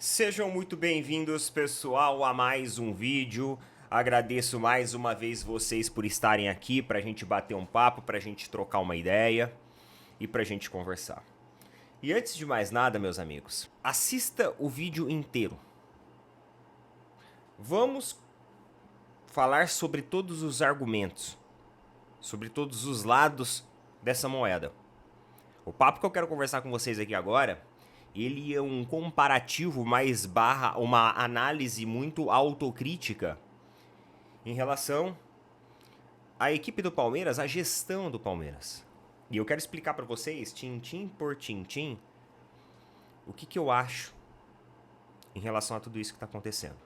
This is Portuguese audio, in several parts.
Sejam muito bem-vindos, pessoal, a mais um vídeo. Agradeço mais uma vez vocês por estarem aqui pra gente bater um papo, pra gente trocar uma ideia e pra gente conversar. E antes de mais nada, meus amigos, assista o vídeo inteiro. Vamos falar sobre todos os argumentos, sobre todos os lados dessa moeda. O papo que eu quero conversar com vocês aqui agora, ele é um comparativo mais barra uma análise muito autocrítica em relação à equipe do Palmeiras, à gestão do Palmeiras. E eu quero explicar para vocês, tintim por tintim, o que eu acho em relação a tudo isso que está acontecendo.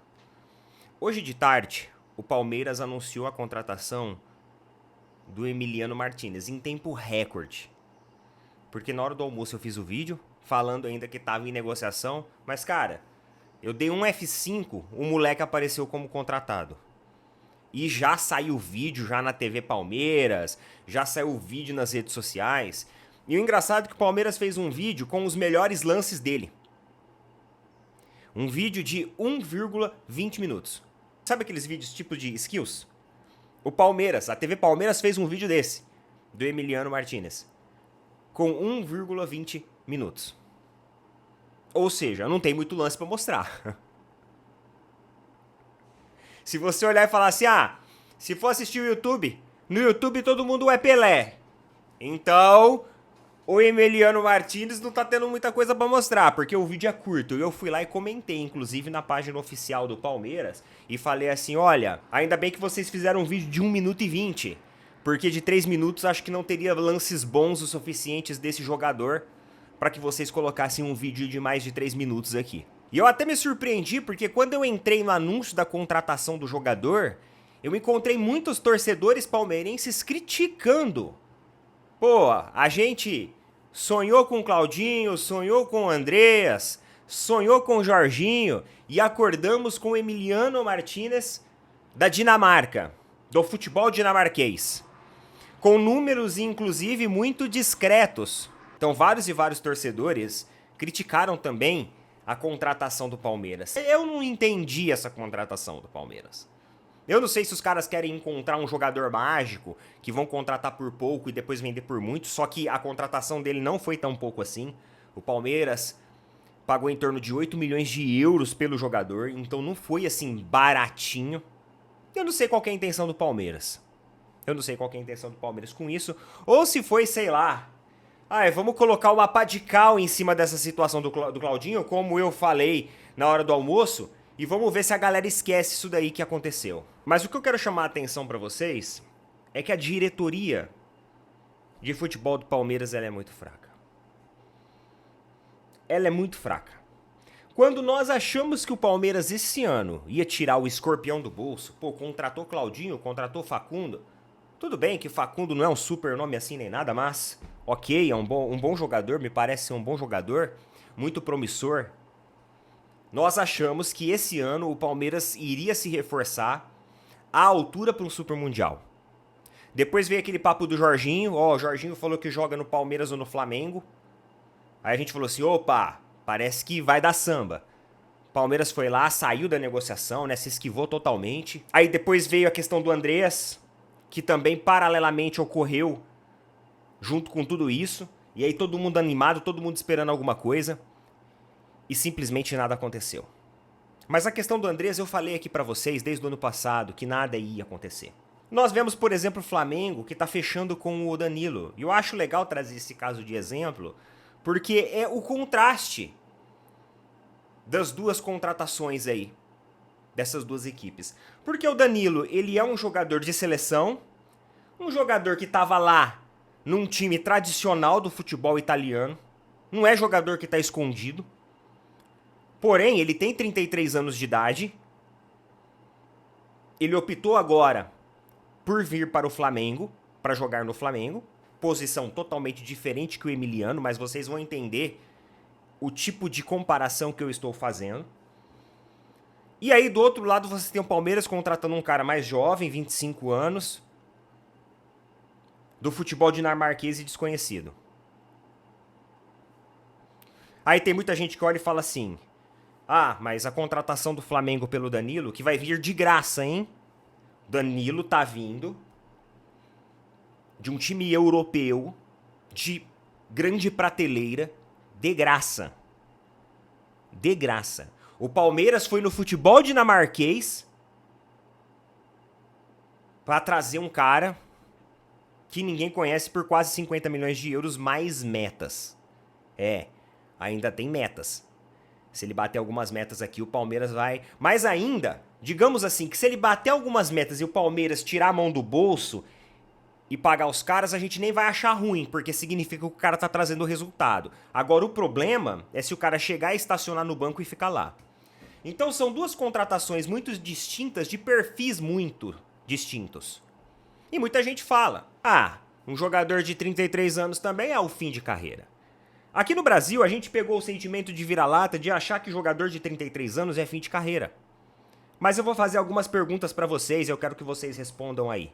Hoje de tarde, o Palmeiras anunciou a contratação do Emiliano Martinez em tempo recorde. Porque na hora do almoço eu fiz o vídeo, falando ainda que estava em negociação, mas cara, eu dei um F5, o moleque apareceu como contratado. E já saiu vídeo já na TV Palmeiras, já saiu vídeo nas redes sociais. E o engraçado é que o Palmeiras fez um vídeo com os melhores lances dele. Um vídeo de 1,20 minutos. Sabe aqueles vídeos tipo de skills? O Palmeiras, a TV Palmeiras fez um vídeo desse, do Emiliano Martinez, com 1,20 minutos. Ou seja, não tem muito lance pra mostrar. Se você olhar e falar assim, se for assistir o YouTube, no YouTube todo mundo é Pelé. Então, o Emiliano Martinez não tá tendo muita coisa pra mostrar, porque o vídeo é curto. Eu fui lá e comentei, inclusive na página oficial do Palmeiras, e falei assim, olha, ainda bem que vocês fizeram um vídeo de 1 minuto e 20, porque de 3 minutos acho que não teria lances bons o suficientes desse jogador para que vocês colocassem um vídeo de mais de 3 minutos aqui. E eu até me surpreendi porque quando eu entrei no anúncio da contratação do jogador, eu encontrei muitos torcedores palmeirenses criticando. Pô, a gente sonhou com o Claudinho, sonhou com o Andreas, sonhou com o Jorginho e acordamos com o Emiliano Martinez da Dinamarca, do futebol dinamarquês, com números inclusive muito discretos. Então vários e vários torcedores criticaram também a contratação do Palmeiras. Eu não entendi essa contratação do Palmeiras. Eu não sei se os caras querem encontrar um jogador mágico que vão contratar por pouco e depois vender por muito, só que a contratação dele não foi tão pouco assim. O Palmeiras pagou em torno de 8 milhões de euros pelo jogador, então não foi assim baratinho. Eu não sei qual é a intenção do Palmeiras. Eu não sei qual é a intenção do Palmeiras com isso. Ou se foi, sei lá, vamos colocar uma pá de cal em cima dessa situação do Claudinho, como eu falei na hora do almoço, e vamos ver se a galera esquece isso daí que aconteceu. Mas o que eu quero chamar a atenção pra vocês é que a diretoria de futebol do Palmeiras ela é muito fraca. Ela é muito fraca. Quando nós achamos que o Palmeiras esse ano ia tirar o escorpião do bolso, contratou Claudinho, contratou Facundo. Tudo bem que Facundo não é um super nome assim nem nada, mas ok, é um bom jogador, me parece ser um bom jogador, muito promissor. Nós achamos que esse ano o Palmeiras iria se reforçar à altura para um Super Mundial. Depois veio aquele papo do Jorginho, o Jorginho falou que joga no Palmeiras ou no Flamengo. Aí a gente falou assim, opa, parece que vai dar samba. Palmeiras foi lá, saiu da negociação, né, se esquivou totalmente. Aí depois veio a questão do Andreas, que também paralelamente ocorreu junto com tudo isso. E aí todo mundo animado, todo mundo esperando alguma coisa. E simplesmente nada aconteceu. Mas a questão do Andreas eu falei aqui pra vocês desde o ano passado que nada ia acontecer. Nós vemos, por exemplo, o Flamengo que tá fechando com o Danilo. E eu acho legal trazer esse caso de exemplo, porque é o contraste das duas contratações aí, dessas duas equipes. Porque o Danilo, ele é um jogador de seleção, um jogador que tava lá num time tradicional do futebol italiano, não é jogador que tá escondido. Porém, ele tem 33 anos de idade. Ele optou agora por vir para o Flamengo, para jogar no Flamengo. Posição totalmente diferente que o Emiliano, mas vocês vão entender o tipo de comparação que eu estou fazendo. E aí, do outro lado, você tem o Palmeiras contratando um cara mais jovem, 25 anos, do futebol dinamarquês e desconhecido. Aí tem muita gente que olha e fala assim, Ah, mas a contratação do Flamengo pelo Danilo, que vai vir de graça, hein? Danilo tá vindo de um time europeu de grande prateleira, de graça. De graça. O Palmeiras foi no futebol dinamarquês pra trazer um cara que ninguém conhece por quase 50 milhões de euros mais metas. É, ainda tem metas. Se ele bater algumas metas aqui, o Palmeiras vai... Mas ainda, digamos assim, que se ele bater algumas metas e o Palmeiras tirar a mão do bolso e pagar os caras, a gente nem vai achar ruim, porque significa que o cara tá trazendo o resultado. Agora, o problema é se o cara chegar e estacionar no banco e ficar lá. Então, são duas contratações muito distintas, de perfis muito distintos. E muita gente fala, ah, um jogador de 33 anos também é o fim de carreira. Aqui no Brasil, a gente pegou o sentimento de vira-lata de achar que jogador de 33 anos é fim de carreira. Mas eu vou fazer algumas perguntas pra vocês e eu quero que vocês respondam aí.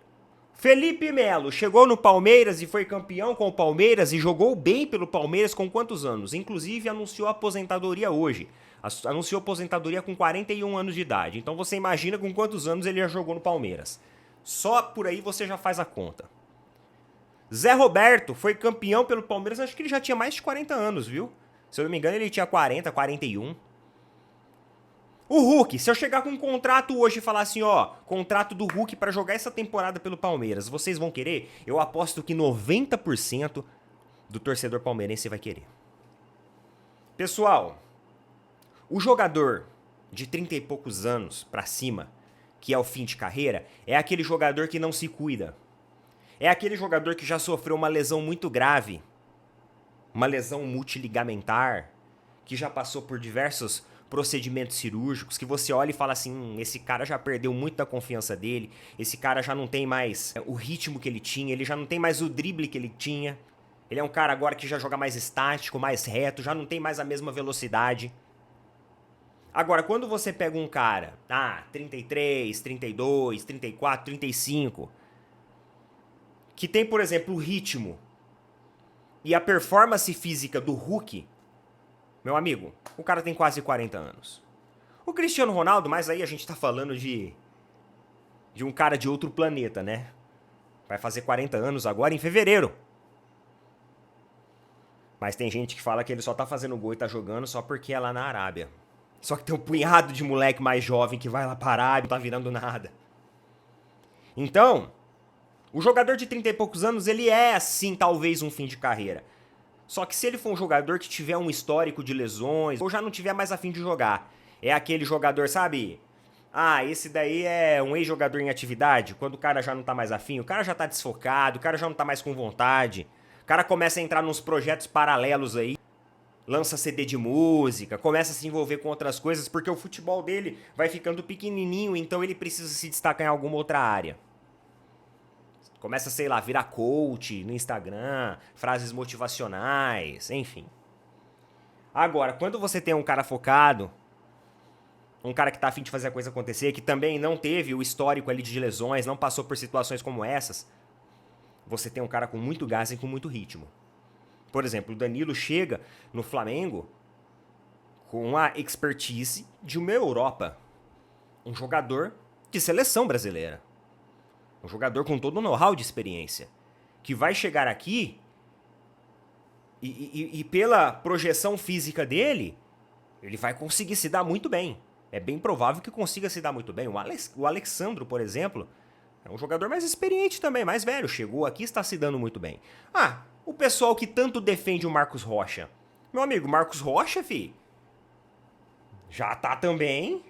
Felipe Melo chegou no Palmeiras e foi campeão com o Palmeiras e jogou bem pelo Palmeiras com quantos anos? Inclusive anunciou aposentadoria hoje. Anunciou aposentadoria com 41 anos de idade. Então você imagina com quantos anos ele já jogou no Palmeiras. Só por aí você já faz a conta. Zé Roberto foi campeão pelo Palmeiras, acho que ele já tinha mais de 40 anos, viu? Se eu não me engano, ele tinha 40, 41. O Hulk, se eu chegar com um contrato hoje e falar assim, ó, contrato do Hulk pra jogar essa temporada pelo Palmeiras, vocês vão querer? Eu aposto que 90% do torcedor palmeirense vai querer. Pessoal, o jogador de 30 e poucos anos pra cima, que é o fim de carreira, é aquele jogador que não se cuida. É aquele jogador que já sofreu uma lesão muito grave, uma lesão multiligamentar, que já passou por diversos procedimentos cirúrgicos, que você olha e fala assim, esse cara já perdeu muito da confiança dele, esse cara já não tem mais o ritmo que ele tinha, ele já não tem mais o drible que ele tinha, ele é um cara agora que já joga mais estático, mais reto, já não tem mais a mesma velocidade. Agora, quando você pega um cara, 33, 32, 34, 35... que tem, por exemplo, o ritmo e a performance física do Hulk, meu amigo, o cara tem quase 40 anos. O Cristiano Ronaldo, mas aí a gente tá falando de um cara de outro planeta, né? Vai fazer 40 anos agora em fevereiro. Mas tem gente que fala que ele só tá fazendo gol e tá jogando só porque é lá na Arábia. Só que tem um punhado de moleque mais jovem que vai lá pra Arábia e não tá virando nada. Então... o jogador de 30 e poucos anos, ele é, sim, talvez um fim de carreira. Só que se ele for um jogador que tiver um histórico de lesões, ou já não tiver mais a fim de jogar, é aquele jogador, sabe? Ah, esse daí é um ex-jogador em atividade, quando o cara já não tá mais afim, o cara já tá desfocado, o cara já não tá mais com vontade, o cara começa a entrar nos projetos paralelos aí, lança CD de música, começa a se envolver com outras coisas, porque o futebol dele vai ficando pequenininho, então ele precisa se destacar em alguma outra área. Começa, sei lá, virar coach no Instagram, frases motivacionais, enfim. Agora, quando você tem um cara focado, um cara que tá a fim de fazer a coisa acontecer, que também não teve o histórico ali de lesões, não passou por situações como essas, você tem um cara com muito gás e com muito ritmo. Por exemplo, o Danilo chega no Flamengo com a expertise de uma Europa. Um jogador de seleção brasileira. Um jogador com todo o know-how de experiência. Que vai chegar aqui e pela projeção física dele, ele vai conseguir se dar muito bem. É bem provável que consiga se dar muito bem. O Alexandro, por exemplo, é um jogador mais experiente também, mais velho. Chegou aqui e está se dando muito bem. Ah, o pessoal que tanto defende o Marcos Rocha. Meu amigo, Marcos Rocha, fi, já tá também...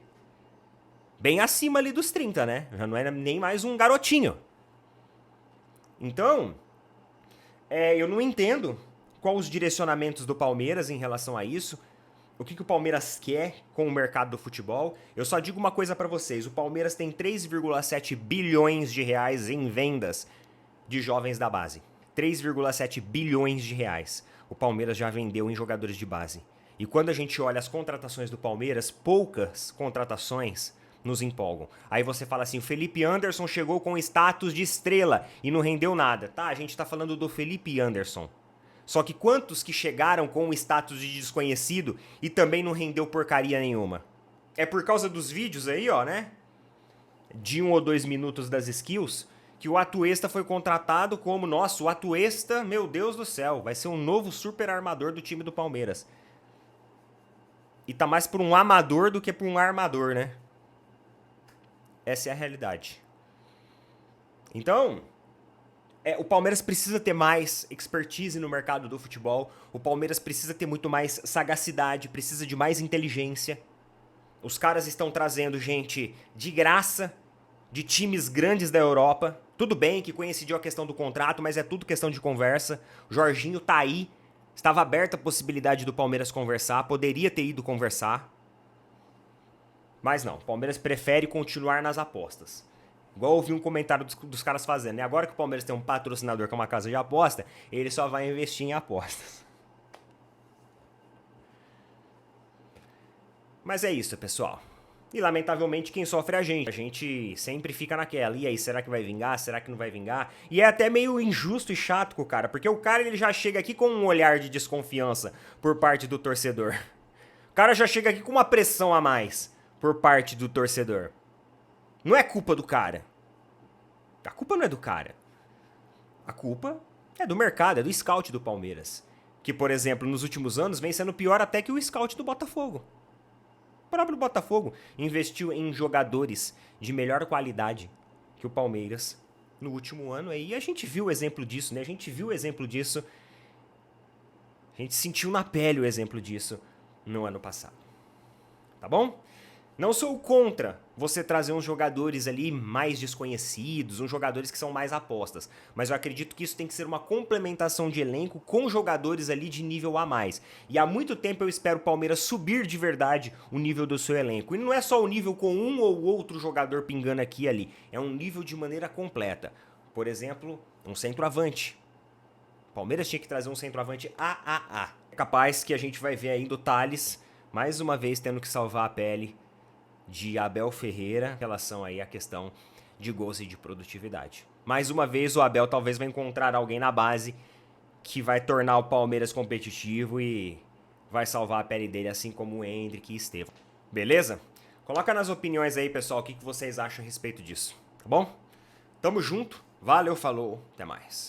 bem acima ali dos 30, né? Já não é nem mais um garotinho. Então, eu não entendo quais os direcionamentos do Palmeiras em relação a isso. O que o Palmeiras quer com o mercado do futebol. Eu só digo uma coisa pra vocês. O Palmeiras tem 3,7 bilhões de reais em vendas de jovens da base. 3,7 bilhões de reais. O Palmeiras já vendeu em jogadores de base. E quando a gente olha as contratações do Palmeiras, poucas contratações nos empolgam. Aí você fala assim, o Felipe Anderson chegou com status de estrela e não rendeu nada. Tá, a gente tá falando do Felipe Anderson. Só que quantos que chegaram com o status de desconhecido e também não rendeu porcaria nenhuma? É por causa dos vídeos aí, ó, né? De 1 ou 2 minutos das skills, que o Atuesta foi contratado como, nossa, o Atuesta, meu Deus do céu, vai ser um novo super armador do time do Palmeiras. E tá mais por um amador do que por um armador, né? Essa é a realidade. Então, o Palmeiras precisa ter mais expertise no mercado do futebol. O Palmeiras precisa ter muito mais sagacidade, precisa de mais inteligência. Os caras estão trazendo gente de graça, de times grandes da Europa. Tudo bem que coincidiu a questão do contrato, mas é tudo questão de conversa. O Jorginho tá aí. Estava aberta a possibilidade do Palmeiras conversar. Poderia ter ido conversar. Mas não, o Palmeiras prefere continuar nas apostas. Igual eu ouvi um comentário dos caras fazendo, né? Agora que o Palmeiras tem um patrocinador que é uma casa de aposta, ele só vai investir em apostas. Mas é isso, pessoal. E lamentavelmente quem sofre é a gente. A gente sempre fica naquela. E aí, será que vai vingar? Será que não vai vingar? E é até meio injusto e chato com o cara, porque o cara ele já chega aqui com um olhar de desconfiança por parte do torcedor. O cara já chega aqui com uma pressão a mais por parte do torcedor. Não é culpa do cara. A culpa não é do cara. A culpa é do mercado, é do scout do Palmeiras. Que, por exemplo, nos últimos anos vem sendo pior até que o scout do Botafogo. O próprio Botafogo investiu em jogadores de melhor qualidade que o Palmeiras no último ano. E a gente viu o exemplo disso, né? A gente viu o exemplo disso. A gente sentiu na pele o exemplo disso no ano passado. Tá bom? Não sou contra você trazer uns jogadores ali mais desconhecidos, uns jogadores que são mais apostas, mas eu acredito que isso tem que ser uma complementação de elenco com jogadores ali de nível a mais. E há muito tempo eu espero o Palmeiras subir de verdade o nível do seu elenco. E não é só o nível com um ou outro jogador pingando aqui e ali, é um nível de maneira completa. Por exemplo, um centroavante. O Palmeiras tinha que trazer um centroavante AAA. É capaz que a gente vai ver ainda o Thales, mais uma vez tendo que salvar a pele de Abel Ferreira em relação aí à questão de gols e de produtividade. Mais uma vez o Abel talvez vai encontrar alguém na base que vai tornar o Palmeiras competitivo e vai salvar a pele dele, assim como o Endrick e Estevão. Beleza? Coloca nas opiniões aí, pessoal, o que vocês acham a respeito disso, tá bom? Tamo junto, valeu, falou, até mais.